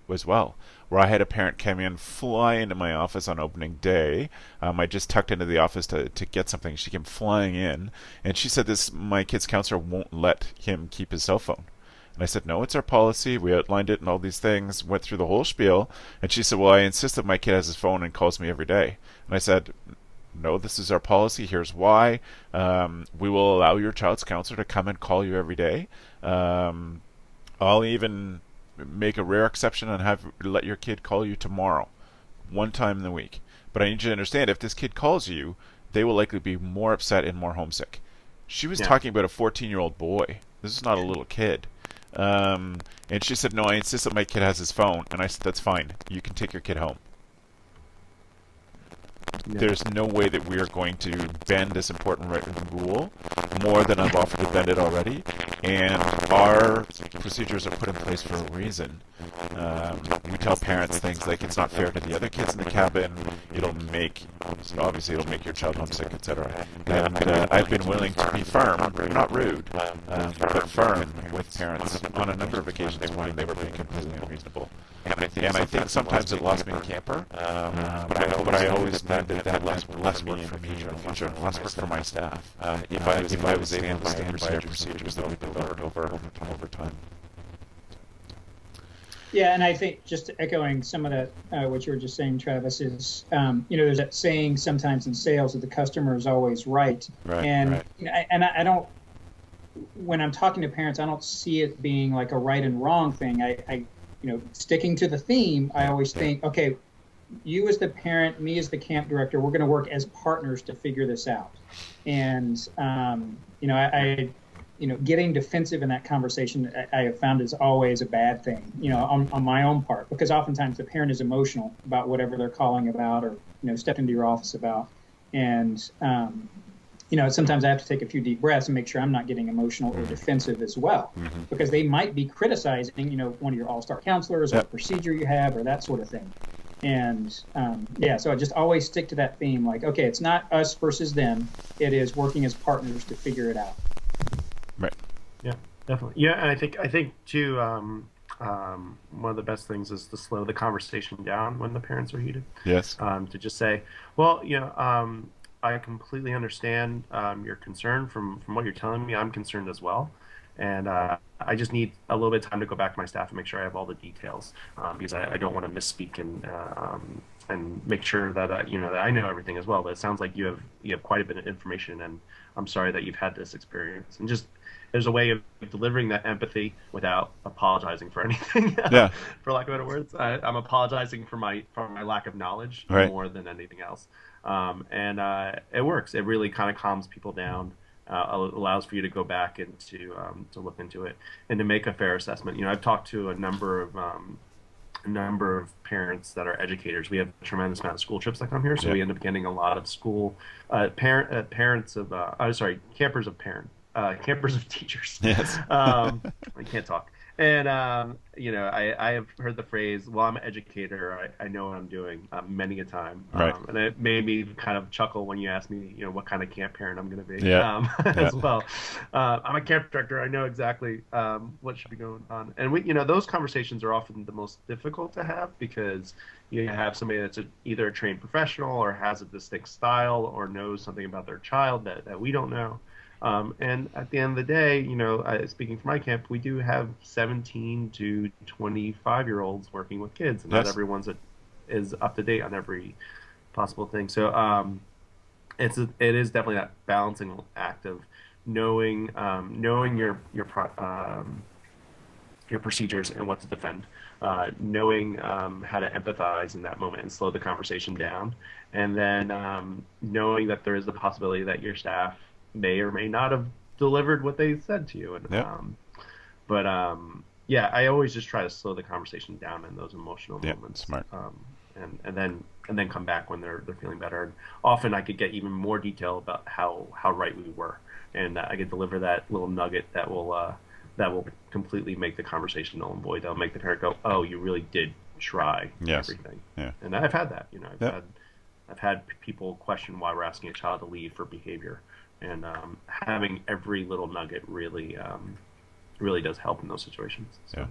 as well, where I had a parent come in, fly into my office on opening day. I just tucked into the office to get something. She came flying in, and she said, my kid's counselor won't let him keep his cell phone. And I said, no, it's our policy. We outlined it and all these things, went through the whole spiel. And she said, well, I insist that my kid has his phone and calls me every day. And I said, no, this is our policy. Here's why. We will allow your child's counselor to come and call you every day. I'll even make a rare exception and let your kid call you tomorrow, one time in the week. But I need you to understand, if this kid calls you, they will likely be more upset and more homesick. She was talking about a 14-year-old boy. This is not a little kid. And she said, no, I insist that my kid has his phone. And I said, that's fine. You can take your kid home. There's no way that we are going to bend this important rule more than I've offered to bend it already. And our procedures are put in place for a reason. We tell parents things like, it's not fair to the other kids in the cabin. Obviously it'll make your child homesick, etc. And I've been willing to be firm, not rude, but firm with parents on a number of occasions when they were being completely unreasonable. And I think sometimes it lost me in camper, but I always knew that less work for me in the future, and less work for my staff. If I was able to stand by our procedures that we've developed over time. Yeah, and I think just echoing some of that, what you were just saying, Travis, is there's that saying sometimes in sales that the customer is always right. And I don't. When I'm talking to parents, I don't see it being like a right and wrong thing. I sticking to the theme, I always think, okay, you as the parent, me as the camp director, we're going to work as partners to figure this out. And getting defensive in that conversation, I have found is always a bad thing, on my own part, because oftentimes the parent is emotional about whatever they're calling about or, stepped into your office about. And, sometimes I have to take a few deep breaths and make sure I'm not getting emotional or defensive as well, because they might be criticizing, one of your all-star counselors or a procedure you have or that sort of thing. And so I just always stick to that theme, like, okay, it's not us versus them. It is working as partners to figure it out. Right. Yeah, definitely. Yeah, and I think too, one of the best things is to slow the conversation down when the parents are heated. Yes. To just say, well, I completely understand your concern from what you're telling me. I'm concerned as well. And I just need a little bit of time to go back to my staff and make sure I have all the details, because I don't want to misspeak and make sure that that I know everything as well. But it sounds like you have quite a bit of information, and I'm sorry that you've had this experience. And just there's a way of delivering that empathy without apologizing for anything. For lack of better words, I'm apologizing for my lack of knowledge more than anything else. And it works. It really kind of calms people down. Allows for you to go back and to look into it and to make a fair assessment. I've talked to a number of parents that are educators. We have a tremendous amount of school trips that come here, so we end up getting a lot of school campers of teachers. Yes. I can't talk. And I have heard the phrase, well, I'm an educator, I know what I'm doing, many a time. And it made me kind of chuckle when you asked me, what kind of camp parent I'm going to be as well. I'm a camp director. I know exactly what should be going on. And those conversations are often the most difficult to have, because you have somebody that's either a trained professional or has a distinct style or knows something about their child that we don't know. And at the end of the day, speaking for my camp, we do have 17 to 25-year-olds working with kids, and not everyone's is up to date on every possible thing. So it is definitely that balancing act of knowing your procedures and what to defend, knowing how to empathize in that moment and slow the conversation down, and then knowing that there is the possibility that your staff may or may not have delivered what they said to you. And I always just try to slow the conversation down in those emotional moments. Smart. And then come back when they're feeling better. And often I could get even more detail about how right we were, and I could deliver that little nugget that will completely make the conversation null and void. That'll make the parent go, "Oh, you really did try everything." Yeah. And I've had that. I've had people question why we're asking a child to leave for behavior. And having every little nugget really does help in those situations. So.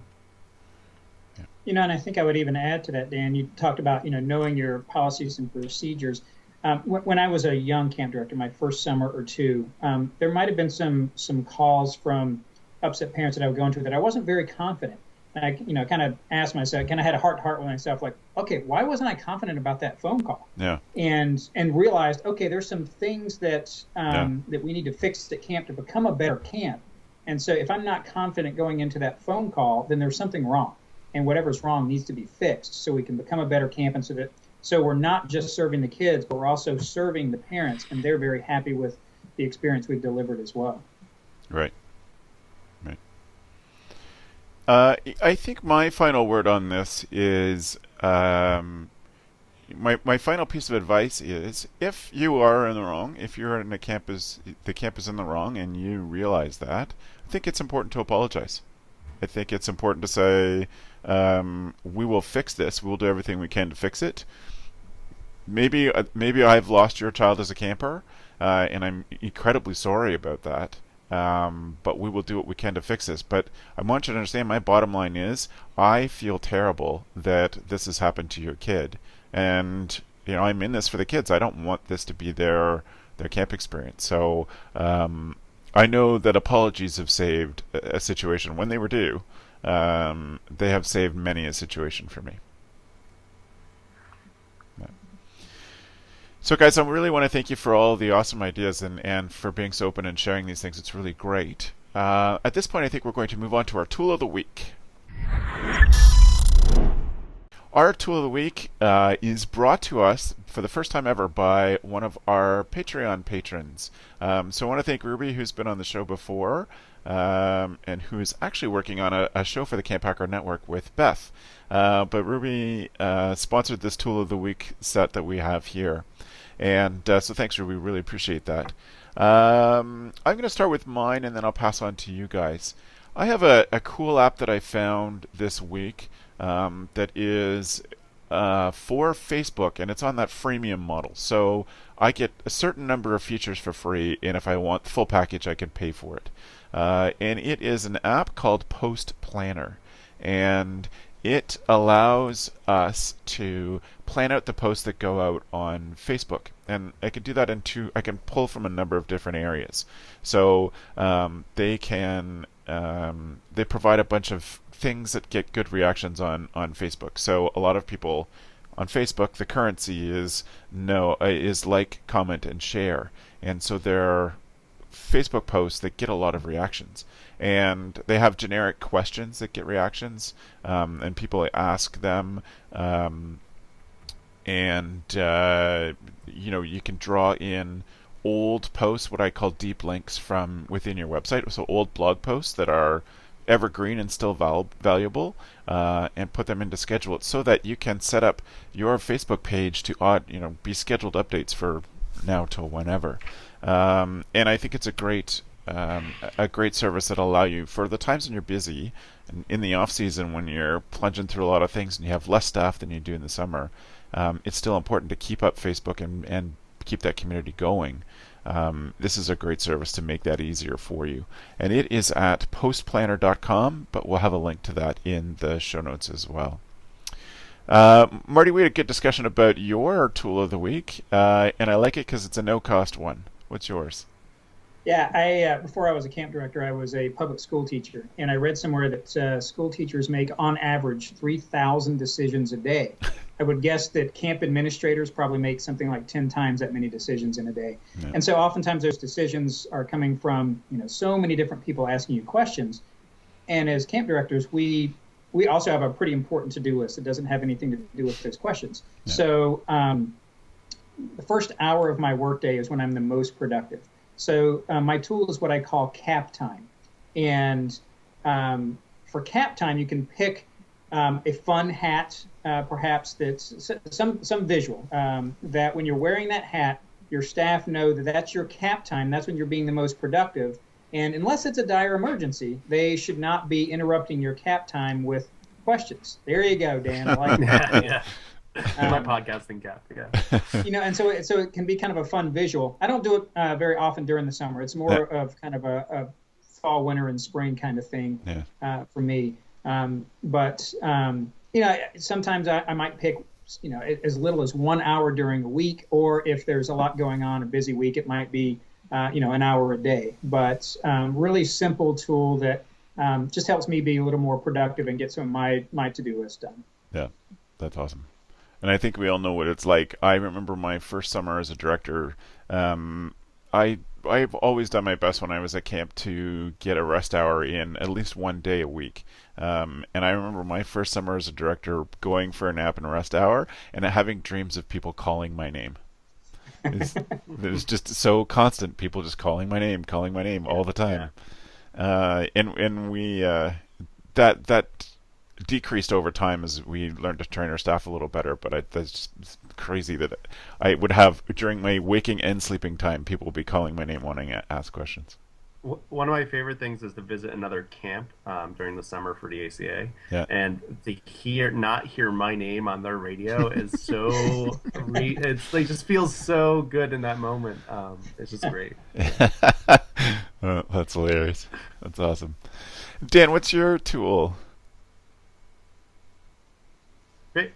And I think I would even add to that, Dan. You talked about knowing your policies and procedures. When I was a young camp director, my first summer or two, there might have been some calls from upset parents that I would go into that I wasn't very confident. And I, kind of asked myself, kind of had a heart-to-heart with myself, like, okay, why wasn't I confident about that phone call? Yeah. And realized, okay, there's some things that that we need to fix at camp to become a better camp. And so if I'm not confident going into that phone call, then there's something wrong. And whatever's wrong needs to be fixed so we can become a better camp. And so we're not just serving the kids, but we're also serving the parents, and they're very happy with the experience we've delivered as well. Right. Right. I think my final word on this is my final piece of advice is, if you are in the wrong, if you're in the campus in the wrong, and you realize that, I think it's important to apologize. I think it's important to say, we will fix this. We'll do everything we can to fix it. Maybe I've lost your child as a camper, and I'm incredibly sorry about that. But we will do what we can to fix this. But I want you to understand, my bottom line is, I feel terrible that this has happened to your kid. And, I'm in this for the kids. I don't want this to be their camp experience. So I know that apologies have saved a situation when they were due. They have saved many a situation for me. So guys, I really want to thank you for all the awesome ideas and for being so open and sharing these things. It's really great. At this point, I think we're going to move on to our tool of the week. Our tool of the week is brought to us for the first time ever by one of our Patreon patrons. So I want to thank Ruby, who's been on the show before, and who is actually working on a show for the CampHacker Network with Beth. But Ruby sponsored this tool of the week set that we have here. And so thanks, Ruby. Really appreciate that. I'm going to start with mine, and then I'll pass on to you guys. I have a cool app that I found this week that is for Facebook, and it's on that freemium model. So I get a certain number of features for free, and if I want the full package, I can pay for it. And it is an app called Post Planner, and it allows us to plan out the posts that go out on Facebook. And I can do that I can pull from a number of different areas. So they provide a bunch of things that get good reactions on Facebook. So a lot of people on Facebook, the currency is like, comment, and share. And so there are Facebook posts that get a lot of reactions. And they have generic questions that get reactions, and people ask them, and you can draw in old posts, what I call deep links from within your website, so old blog posts that are evergreen and still valuable, and put them into Schedule It so that you can set up your Facebook page to be scheduled updates for now till whenever. And I think it's a great service that'll allow you, for the times when you're busy and in the off season when you're plunging through a lot of things and you have less staff than you do in the summer, it's still important to keep up Facebook and keep that community going. This is a great service to make that easier for you. And it is at postplanner.com, but we'll have a link to that in the show notes as well. Marty, we had a good discussion about your tool of the week, and I like it because it's a no-cost one. What's yours? Yeah, before I was a camp director, I was a public school teacher, and I read somewhere that school teachers make, on average, 3,000 decisions a day. I would guess that camp administrators probably make something like 10 times that many decisions in a day. Yeah. And so oftentimes those decisions are coming from so many different people asking you questions. And as camp directors, we also have a pretty important to-do list that doesn't have anything to do with those questions. Yeah. So the first hour of my workday is when I'm the most productive. So my tool is what I call cap time. And for cap time, you can pick a fun hat, perhaps that's some visual, that when you're wearing that hat, your staff know that that's your cap time. That's when you're being the most productive. And unless it's a dire emergency, they should not be interrupting your cap time with questions. There you go, Dan. I like that. Yeah. My podcasting cap, yeah. And so it can be kind of a fun visual. I don't do it very often during the summer. It's more of kind of a fall, winter, and spring kind of thing for me. But sometimes I might pick, as little as 1 hour during a week, or if there's a lot going on, a busy week, it might be, an hour a day. But really simple tool that just helps me be a little more productive and get some of my to-do list done. Yeah, that's awesome. And I think we all know what it's like. I remember my first summer as a director. Um, I've always done my best when I was at camp to get a rest hour in at least one day a week. And I remember my first summer as a director going for a nap and a rest hour and having dreams of people calling my name. It was just so constant. People just calling my name all the time. And we that decreased over time as we learned to train our staff a little better. But that's just crazy that I would have during my waking and sleeping time, people would be calling my name wanting to ask questions. One of my favorite things is to visit another camp during the summer for the ACA, and to not hear my name on their radio is so it's like just feels so good in that moment. It's just great. Oh, that's hilarious. That's awesome. Dan, what's your tool? Great.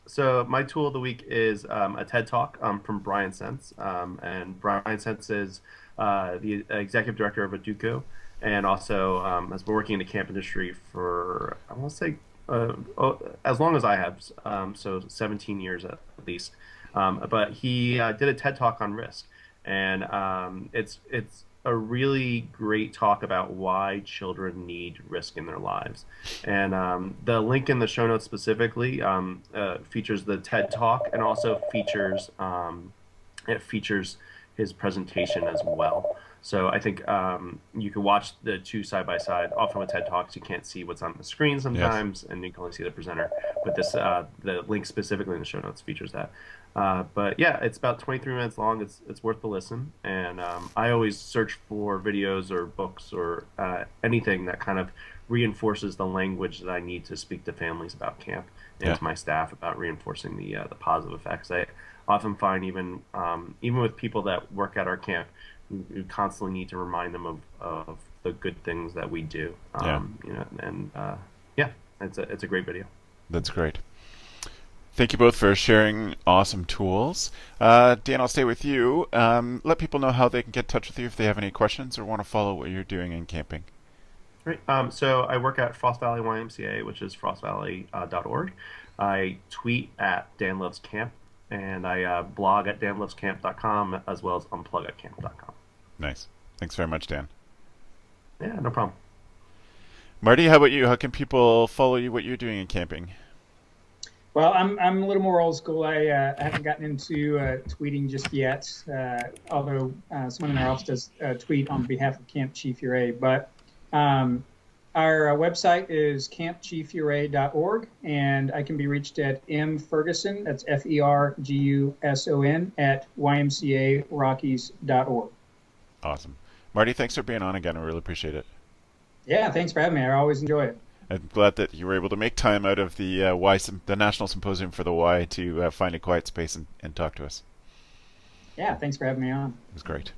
So my tool of the week is a TED Talk from Brian Sense, and Brian Sense is the executive director of Aduco, and also has been working in the camp industry for, I want to say, as long as I have, so 17 years at least. But he did a TED Talk on risk, and it's a really great talk about why children need risk in their lives. And the link in the show notes specifically features the TED Talk, and also features his presentation as well. So I think you can watch the two side by side. Often with TED Talks, you can't see what's on the screen sometimes, and you can only see the presenter. But this, the link specifically in the show notes features that. But yeah, it's about 23 minutes long. It's worth the listen. And I always search for videos or books or anything that kind of reinforces the language that I need to speak to families about camp and to my staff about reinforcing the positive effects. I often find even with people that work at our camp, we constantly need to remind them of the good things that we do. It's a great video. That's great. Thank you both for sharing awesome tools. Dan, I'll stay with you. Let people know how they can get in touch with you if they have any questions or want to follow what you're doing in camping. Great. So I work at Frost Valley YMCA, which is frostvalley.org. I tweet at Dan Loves Camp, and I blog at danlovescamp.com as well as unplugatcamp.com. Nice. Thanks very much, Dan. Yeah, no problem. Marty, how about you? How can people follow you, what you're doing in camping? Well, I'm a little more old school. I haven't gotten into tweeting just yet, although someone in our office does tweet on behalf of Camp Chief Ouray. But our website is campchiefouray.org, and I can be reached at mferguson, that's Ferguson, at ymcarockies.org. Awesome. Marty, thanks for being on again. I really appreciate it. Yeah, thanks for having me. I always enjoy it. I'm glad that you were able to make time out of the the National Symposium for the Y to find a quiet space and talk to us. Yeah, thanks for having me on. It was great.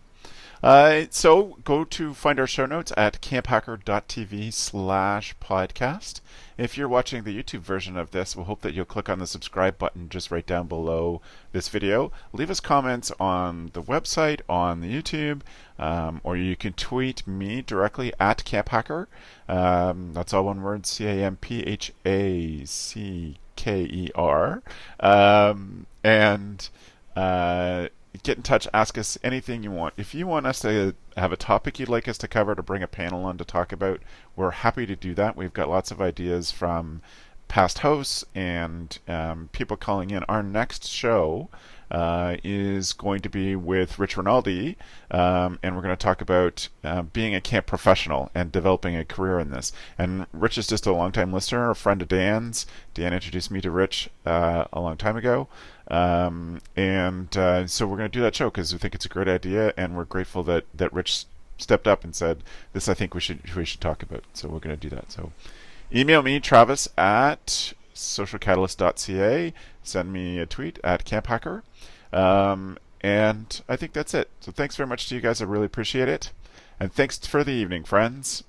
So go to find our show notes at camphacker.tv/podcast. If you're watching the YouTube version of this, we'll hope that you'll click on the subscribe button just right down below this video. Leave us comments on the website, on the YouTube, or you can tweet me directly at CampHacker. That's all one word, CampHacker. Get in touch, ask us anything you want. If you want us to have a topic you'd like us to cover, to bring a panel on to talk about, we're happy to do that. We've got lots of ideas from past hosts and people calling in. Our next show is going to be with Rich Rinaldi, and we're going to talk about being a camp professional and developing a career in this. And Rich is just a longtime listener, a friend of Dan's. Dan introduced me to Rich a long time ago. So we're going to do that show because we think it's a great idea, and we're grateful that Rich stepped up and said, this I think we should talk about. So we're going to do that. So email me, Travis, at socialcatalyst.ca. Send me a tweet at CampHacker. And I think that's it. So thanks very much to you guys. I really appreciate it. And thanks for the evening, friends.